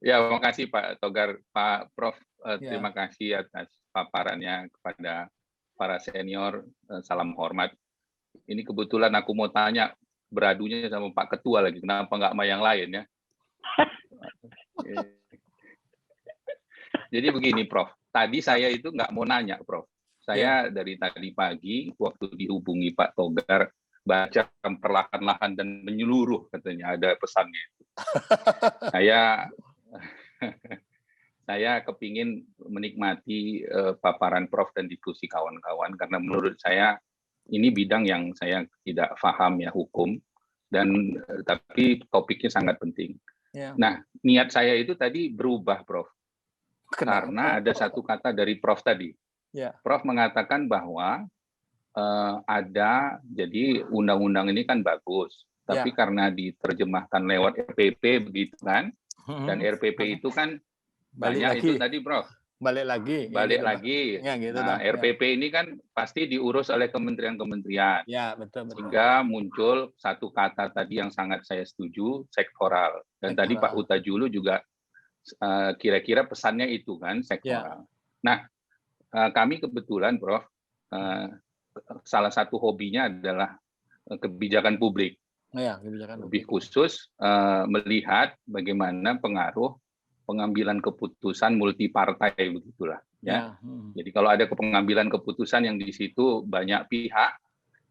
Ya, makasih Pak Togar, Pak Prof. Ya. Terima kasih atas paparannya kepada para senior. Salam hormat. Ini kebetulan aku mau tanya, beradunya sama Pak Ketua lagi, kenapa nggak sama yang lain ya? Jadi begini, Prof. Tadi saya itu nggak mau nanya, Prof. Saya dari tadi pagi, waktu dihubungi Pak Togar, baca perlahan-lahan dan menyeluruh, katanya ada pesannya. Saya kepingin menikmati paparan Prof dan diskusi kawan-kawan, karena menurut saya ini bidang yang saya tidak paham ya, hukum, dan tapi topiknya sangat penting. Ya. Nah, niat saya itu tadi berubah, Prof. Kenapa? Karena ada satu kata dari Prof tadi. Ya. Prof mengatakan bahwa jadi undang-undang ini kan bagus, tapi karena diterjemahkan lewat RPP begitu kan, dan RPP itu kan banyak itu tadi, Prof. Balik lagi. Ya, gitu. Nah, RPP ini kan pasti diurus oleh kementerian-kementerian. Ya, betul. Sehingga muncul satu kata tadi yang sangat saya setuju, sektoral. Dan tadi Pak Huta-Julu juga kira-kira pesannya itu kan, sektoral. Nah, kami kebetulan, Prof, salah satu hobinya adalah kebijakan publik. Lebih khusus melihat bagaimana pengaruh pengambilan keputusan multipartai, begitulah ya. Jadi kalau ada pengambilan keputusan yang di situ banyak pihak,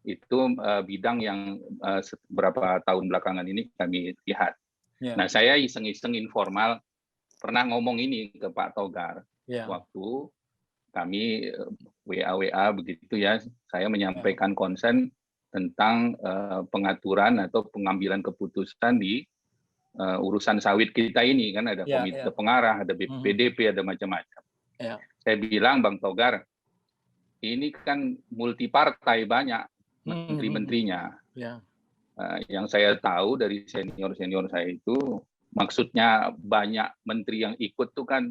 itu bidang yang beberapa tahun belakangan ini kami lihat. Nah, saya iseng-iseng informal pernah ngomong ini ke Pak Togar waktu kami WA begitu ya. Saya menyampaikan konsen tentang pengaturan atau pengambilan keputusan di urusan sawit kita ini, kan ada komite pengarah, ada BPDP, ada macam-macam. Saya bilang, Bang Togar, ini kan multipartai, banyak menteri-menterinya. Yang saya tahu dari senior-senior saya itu, maksudnya banyak menteri yang ikut tuh kan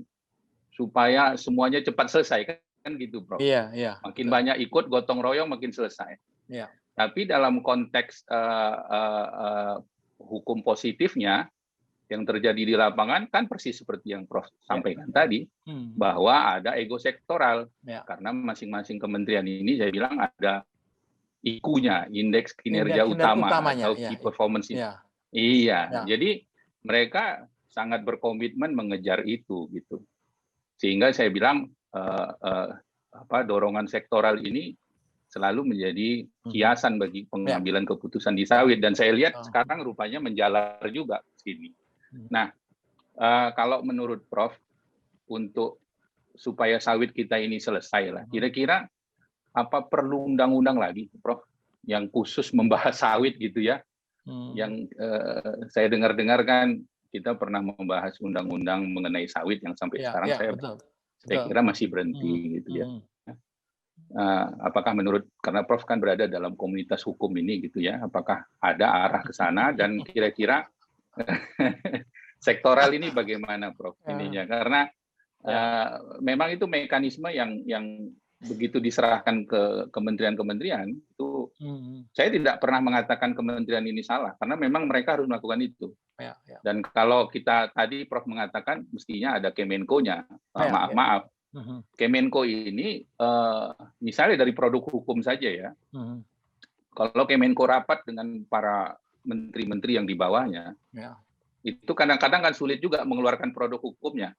supaya semuanya cepat selesai, kan gitu, Prof. Makin banyak ikut, gotong royong makin selesai. Tapi dalam konteks hukum positifnya yang terjadi di lapangan kan persis seperti yang Prof sampaikan tadi, bahwa ada ego sektoral. Karena masing-masing kementerian ini saya bilang ada IQ-nya, indeks kinerja utamanya, atau key performance. Iya, jadi mereka sangat berkomitmen mengejar itu gitu. Sehingga saya bilang dorongan sektoral ini selalu menjadi hiasan bagi pengambilan keputusan di sawit, dan saya lihat sekarang rupanya menjalar juga ke sini. Nah, kalau menurut Prof, untuk supaya sawit kita ini selesai lah, kira-kira apa perlu undang-undang lagi, Prof, yang khusus membahas sawit gitu ya? Yang saya dengar-dengar kan kita pernah membahas undang-undang mengenai sawit yang sampai sekarang saya kira masih berhenti gitu ya. Apakah menurut, karena Prof kan berada dalam komunitas hukum ini gitu ya, apakah ada arah ke sana, dan kira-kira sektoral ini bagaimana, Prof, ininya? Karena memang itu mekanisme yang begitu diserahkan ke kementerian-kementerian itu, saya tidak pernah mengatakan kementerian ini salah, karena memang mereka harus melakukan itu. Dan kalau kita tadi Prof mengatakan mestinya ada Kemenko-nya, maaf. Kemenko ini misalnya dari produk hukum saja ya. Kalau Kemenko rapat dengan para menteri-menteri yang di bawahnya, itu kadang-kadang kan sulit juga mengeluarkan produk hukumnya.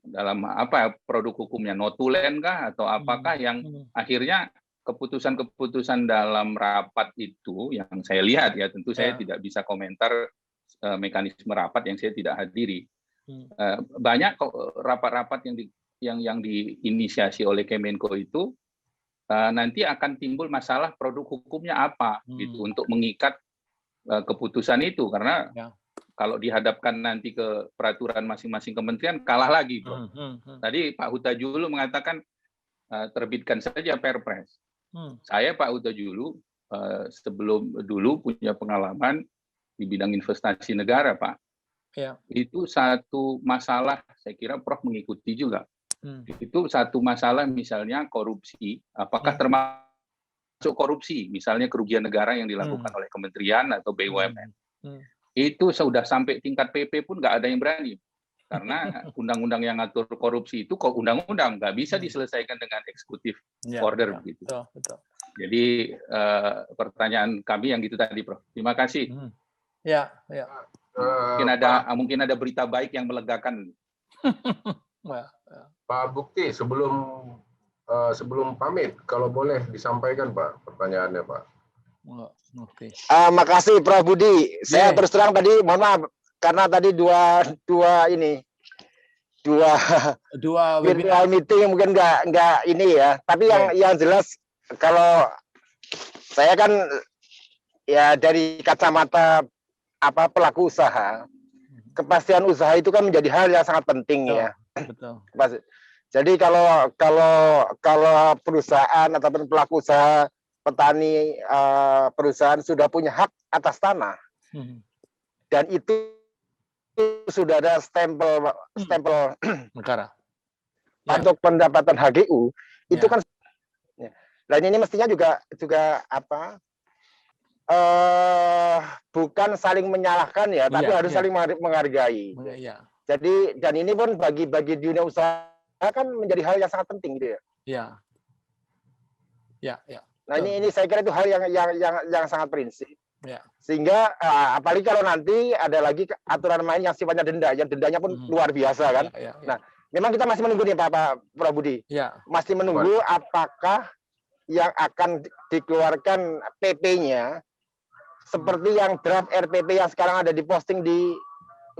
Dalam apa produk hukumnya, notulen kah atau apakah yang akhirnya keputusan-keputusan dalam rapat itu yang saya lihat ya, tentu saya tidak bisa komentar mekanisme rapat yang saya tidak hadiri. Banyak rapat-rapat yang diinisiasi oleh Kemenko itu nanti akan timbul masalah produk hukumnya apa gitu untuk mengikat keputusan itu, karena kalau dihadapkan nanti ke peraturan masing-masing kementerian kalah lagi, Bro. Tadi Pak Huta-Julu mengatakan terbitkan saja Perpres. Saya Pak Huta-Julu sebelum dulu punya pengalaman di bidang investasi negara, Pak. Itu satu masalah, saya kira Prof mengikuti juga. Itu satu masalah misalnya korupsi, apakah termasuk korupsi, misalnya kerugian negara yang dilakukan oleh kementerian atau BUMN. Itu sudah sampai tingkat PP pun nggak ada yang berani. Karena undang-undang yang ngatur korupsi itu kok undang-undang, nggak bisa diselesaikan dengan eksekutif order begitu. Betul. Jadi pertanyaan kami yang gitu tadi, Prof. Terima kasih. Ya. Mungkin ada berita baik yang melegakan. Pak Bukti, sebelum pamit, kalau boleh disampaikan Pak pertanyaannya Pak. Makasih Prof Budi. Saya terus terang tadi, mohon maaf karena tadi dua virtual meeting mungkin nggak ini ya. Tapi yang jelas kalau saya kan ya dari kacamata pelaku usaha, kepastian usaha itu kan menjadi hal yang sangat penting ya. Betul. Jadi kalau perusahaan ataupun pelaku usaha, petani, perusahaan sudah punya hak atas tanah dan itu sudah ada stempel negara untuk pendapatan HGU itu kan. Dan ini mestinya juga bukan saling menyalahkan ya, tapi harus saling menghargai. Jadi dan ini pun bagi dunia usaha kan menjadi hal yang sangat penting gitu ya. Nah ini saya kira itu hal yang sangat prinsip. Sehingga apalagi kalau nanti ada lagi aturan main yang sifatnya denda, yang dendanya pun luar biasa kan. Nah, memang kita masih menunggu nih Pak Budi. Masih menunggu apakah yang akan dikeluarkan PP-nya seperti yang draft RPP yang sekarang ada diposting di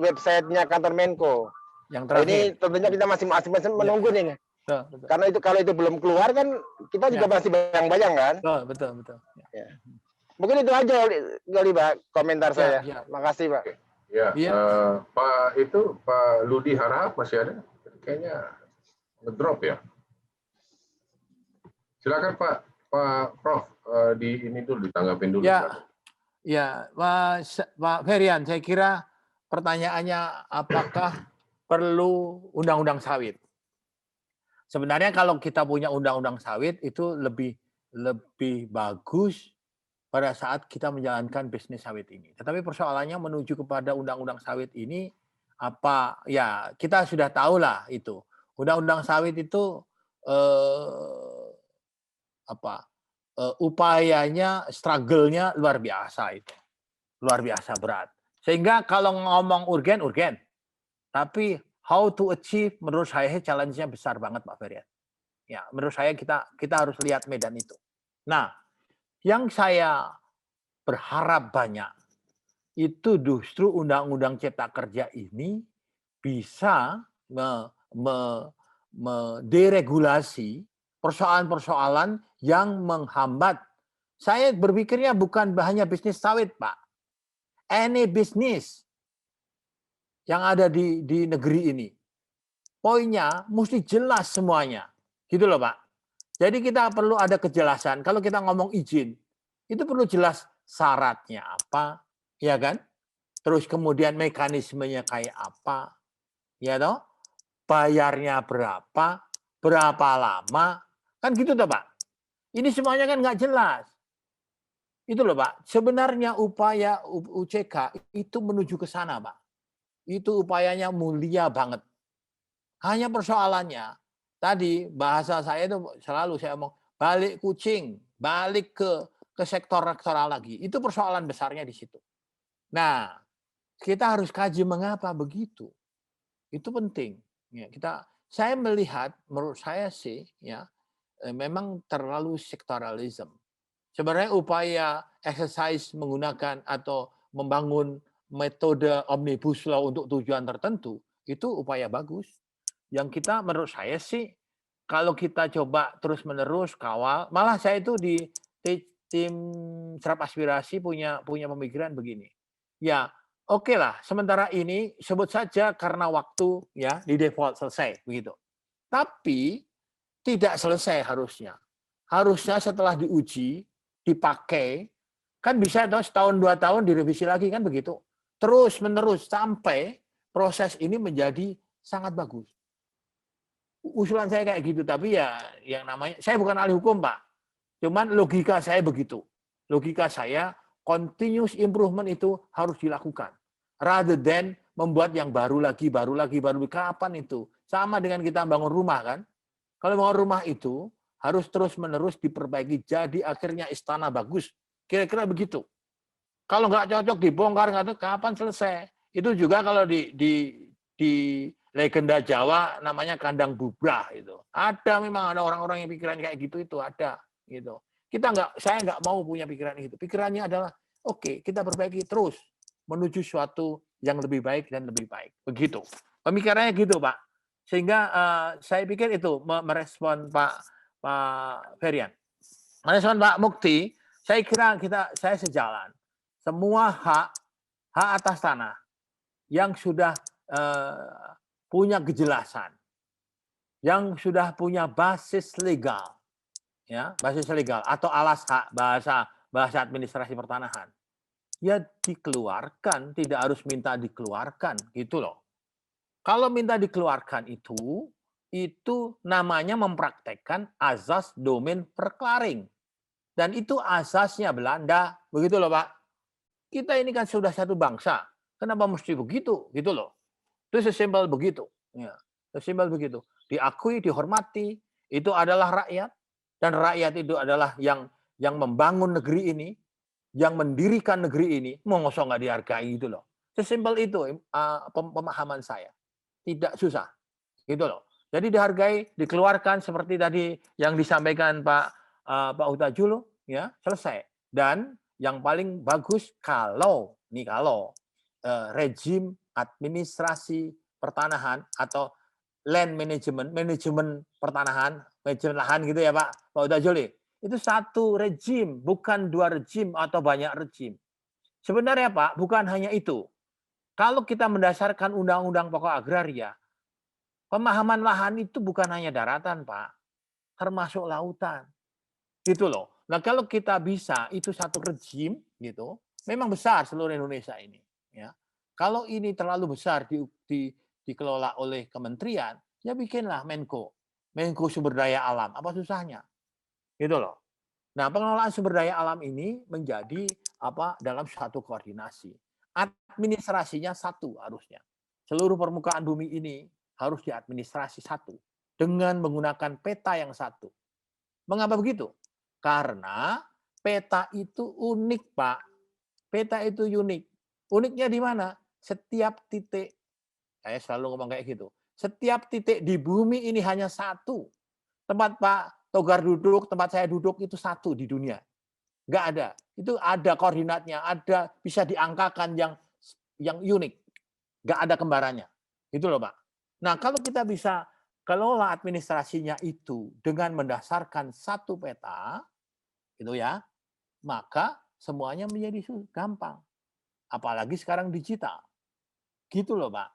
websitenya kantor Menko. Yang terakhir. Ini tentunya kita masih menunggu nih. Betul. Karena itu kalau itu belum keluar kan kita juga masih bayang-bayang kan. Betul. Mungkin itu aja kali Pak komentar saya. Makasih Pak. Pak Ludi Harahap masih ada? Kayaknya ngedrop ya. Silakan Pak Prof ditanggapin dulu. Pak Feryan, saya kira pertanyaannya apakah perlu undang-undang sawit? Sebenarnya kalau kita punya undang-undang sawit itu lebih bagus pada saat kita menjalankan bisnis sawit ini. Tetapi persoalannya menuju kepada undang-undang sawit ini kita sudah tahu lah itu. Undang-undang sawit itu upayanya, struggle-nya luar biasa itu. Luar biasa berat. Sehingga kalau ngomong urgen. Tapi how to achieve menurut saya challenge-nya besar banget Pak Feryan. Ya, menurut saya kita harus lihat medan itu. Nah, yang saya berharap banyak itu justru Undang-Undang Cipta Kerja ini bisa deregulasi persoalan-persoalan yang menghambat. Saya berpikirnya bukan hanya bisnis sawit, Pak. Any business yang ada di negeri ini. Poinnya mesti jelas semuanya. Gitu loh, Pak. Jadi kita perlu ada kejelasan. Kalau kita ngomong izin, itu perlu jelas syaratnya apa, ya kan? Terus kemudian mekanismenya kayak apa, ya toh? Bayarnya berapa lama, kan gitu toh, Pak. Ini semuanya kan nggak jelas. Itu loh, Pak. Sebenarnya upaya UCK itu menuju ke sana, Pak. Itu upayanya mulia banget. Hanya persoalannya, tadi bahasa saya itu selalu saya ngomong, balik kucing, balik ke sektor rektoral lagi. Itu persoalan besarnya di situ. Nah, kita harus kaji mengapa begitu. Itu penting. Ya, saya melihat, menurut saya sih, ya memang terlalu sektoralisme. Sebenarnya upaya exercise menggunakan atau membangun metode omnibus law untuk tujuan tertentu, itu upaya bagus. Yang kita, menurut saya sih, kalau kita coba terus-menerus kawal, malah saya itu di tim Serap Aspirasi punya pemikiran begini. Ya, oke lah, sementara ini sebut saja karena waktu ya di default selesai begitu. Tapi tidak selesai harusnya. Harusnya setelah diuji, dipakai, kan bisa setahun 2 tahun direvisi lagi kan begitu. Terus-menerus sampai proses ini menjadi sangat bagus. Usulan saya kayak gitu, tapi ya yang namanya, saya bukan ahli hukum Pak. Cuman logika saya begitu. Logika saya, continuous improvement itu harus dilakukan. rather than membuat yang baru lagi. Kapan itu? Sama dengan kita bangun rumah kan. Kalau bangun rumah itu harus terus-menerus diperbaiki, jadi akhirnya istana bagus. Kira-kira begitu. Kalau nggak cocok dibongkar, kapan selesai? Itu juga kalau di legenda Jawa namanya kandang bubrah itu. Memang ada orang-orang yang pikiran kayak gitu, itu ada gitu. Saya nggak mau punya pikiran itu. Pikirannya adalah oke, kita perbaiki terus menuju suatu yang lebih baik dan lebih baik. Begitu. Pemikirannya gitu, Pak. Sehingga saya pikir itu merespon Pak Feryan. Merespon Pak Mukti, saya kira saya sejalan. Semua hak atas tanah yang sudah punya kejelasan, yang sudah punya basis legal, ya, basis legal atau alas hak bahasa administrasi pertanahan, ya dikeluarkan, tidak harus minta dikeluarkan, gitu loh. Kalau minta dikeluarkan itu namanya mempraktekkan azas domain verklaring. Dan itu asasnya Belanda, begitu loh Pak. Kita ini kan sudah satu bangsa, kenapa mesti begitu, gitu loh. Itu sesimpel begitu. Ya, sesimpel begitu. Diakui, dihormati, itu adalah rakyat, dan rakyat itu adalah yang membangun negeri ini, yang mendirikan negeri ini, mau ngosong nggak dihargai gitu loh. Sesimpel itu pemahaman saya. Tidak susah. Gitu loh. Jadi dihargai, dikeluarkan seperti tadi yang disampaikan Pak Hutajulo, ya, selesai. Dan yang paling bagus kalau rejim administrasi pertanahan atau land management, manajemen pertanahan, manajemen lahan gitu ya Pak Hutajulo. Itu satu rejim, bukan dua rejim atau banyak rejim. Sebenarnya Pak, bukan hanya itu. Kalau kita mendasarkan Undang-Undang Pokok Agraria, pemahaman lahan itu bukan hanya daratan, Pak, termasuk lautan. Gitu loh. Nah, kalau kita bisa itu satu rejim gitu, memang besar seluruh Indonesia ini, ya. Kalau ini terlalu besar dikelola oleh kementerian, ya bikinlah Menko sumber daya alam. Apa susahnya? Gitu loh. Nah, pengelolaan sumber daya alam ini menjadi dalam satu koordinasi. Administrasinya satu harusnya. Seluruh permukaan bumi ini harus diadministrasi satu dengan menggunakan peta yang satu. Mengapa begitu? Karena peta itu unik, Pak. Peta itu unik. Uniknya di mana? Setiap titik, saya selalu ngomong kayak gitu, setiap titik di bumi ini hanya satu. Tempat Pak Togar duduk, tempat saya duduk itu satu di dunia. Nggak ada. Itu ada koordinatnya, ada bisa diangkakan yang unik. Nggak ada kembarannya. Itu loh Pak. Nah kalau kita bisa kelola administrasinya itu dengan mendasarkan satu peta, gitu ya, maka semuanya menjadi gampang. Apalagi sekarang digital. Gitu loh Pak.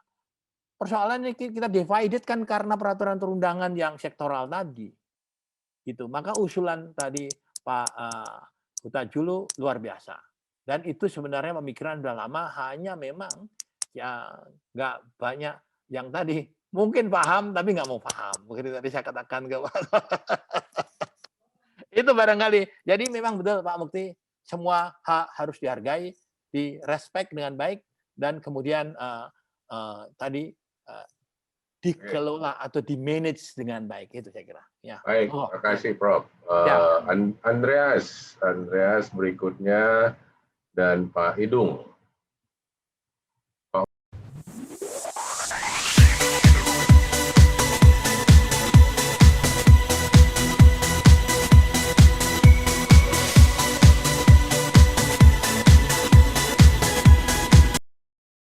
Persoalannya kita divided kan karena peraturan perundangan yang sektoral tadi. Gitu. Maka usulan tadi Pak Hutajulo luar biasa. Dan itu sebenarnya pemikiran sudah lama, hanya memang ya nggak banyak yang tadi mungkin paham tapi nggak mau paham. Mungkin tadi saya katakan ke Pak. Itu barangkali. Jadi memang betul Pak Mukti, semua hak harus dihargai, direspek dengan baik, dan kemudian tadi dikelola atau di-manage dengan baik, itu saya kira. Ya. Baik, terima kasih Prof. Andreas berikutnya, dan Pak Idung.